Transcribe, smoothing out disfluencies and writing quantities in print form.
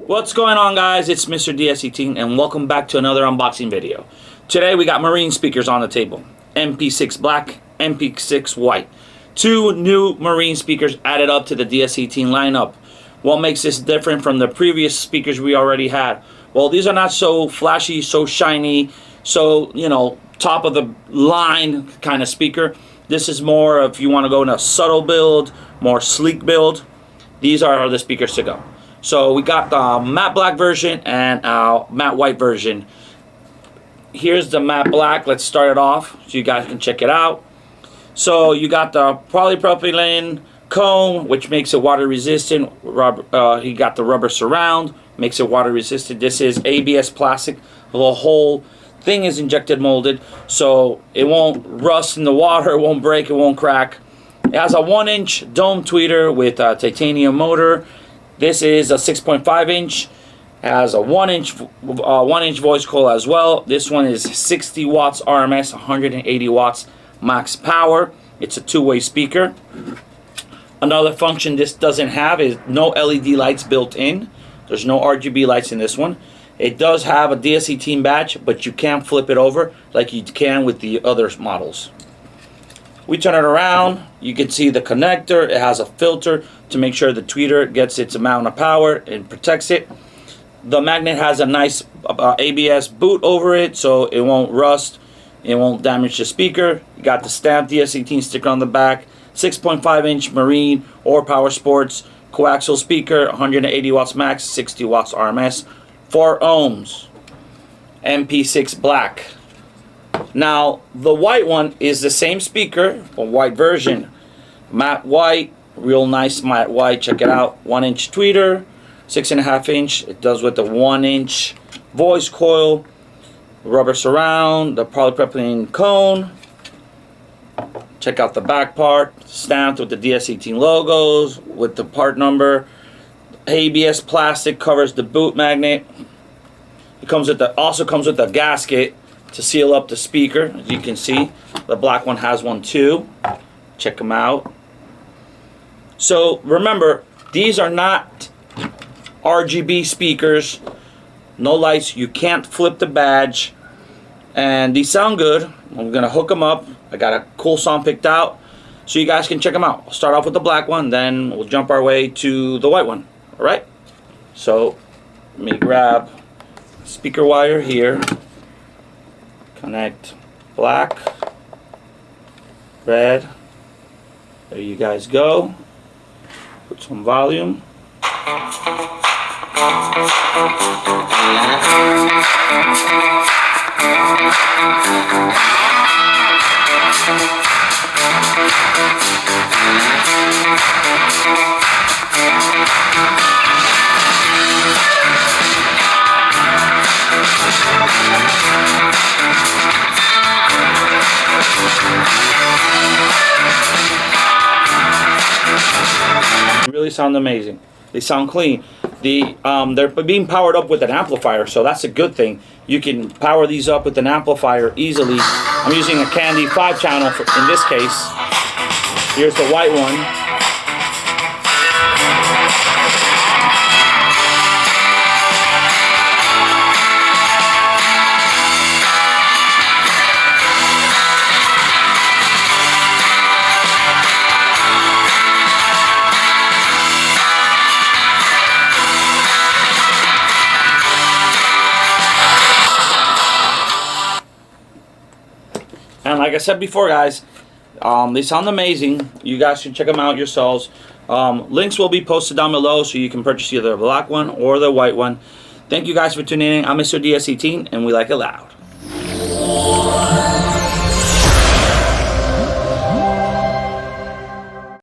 What's going on, guys? It's Mr. DS18 and welcome back to another unboxing video. Today we got marine speakers on the table. MP6 black, MP6 white. Two new marine speakers added up to the DS18 lineup. What makes this different from the previous speakers we already had? Well, these are not so flashy, so shiny, so, you know, top of the line kind of speaker. This is more if you want to go in a subtle build, more sleek build. These are the speakers to go. So we got the matte black version and matte white version. Here's the matte black. Let's start it off so you guys can check it out. So you got the polypropylene cone, which makes it water resistant. You got the rubber surround, makes it water resistant. This is ABS plastic. The whole thing is injected molded, so it won't rust in the water, it won't break, it won't crack. It has a 1-inch dome tweeter with a titanium motor. This is a 6.5 inch. Has a 1-inch voice coil as well. This one is 60 watts RMS, 180 watts max power. It's a two-way speaker. Another function this doesn't have is no LED lights built in. There's no RGB lights in this one. It does have a DS18 badge, but you can't flip it over like you can with the other models. We turn it around, you can see the connector. It has a filter to make sure the tweeter gets its amount of power and protects it. The magnet has a nice ABS boot over it, so it won't rust, it won't damage the speaker. You got the stamped DS18 sticker on the back. 6.5 inch marine or power sports coaxial speaker, 180 watts max, 60 watts RMS, 4 ohms. MP6 black. Now the white one is the same speaker, a white version, matte white, real nice matte white. Check it out. 1-inch tweeter, 6.5 inch. It does with the 1-inch voice coil, rubber surround, the polypropylene cone. Check out the back part, stamped with the DS18 logos, with the part number. ABS plastic covers the boot magnet. It comes with also comes with a gasket to seal up the speaker. As you can see, the black one has one too. Check them out. So remember, these are not RGB speakers, no lights. You can't flip the badge, and these sound good. I'm gonna hook them up. I got a cool song picked out so you guys can check them out. I'll start off with the black one, then we'll jump our way to the white one. All right, so let me grab speaker wire here. Connect black, red. There you guys go. Put some volume. Really sound amazing. They sound clean. They're being powered up with an amplifier, so that's a good thing. You can power these up with an amplifier easily. I'm using a Candy 5-channel in this case. Here's the white one. And like I said before, guys, they sound amazing. You guys should check them out yourselves. Links will be posted down below so you can purchase either the black one or the white one. Thank you guys for tuning in. I'm Mr. DS18 and we like it loud.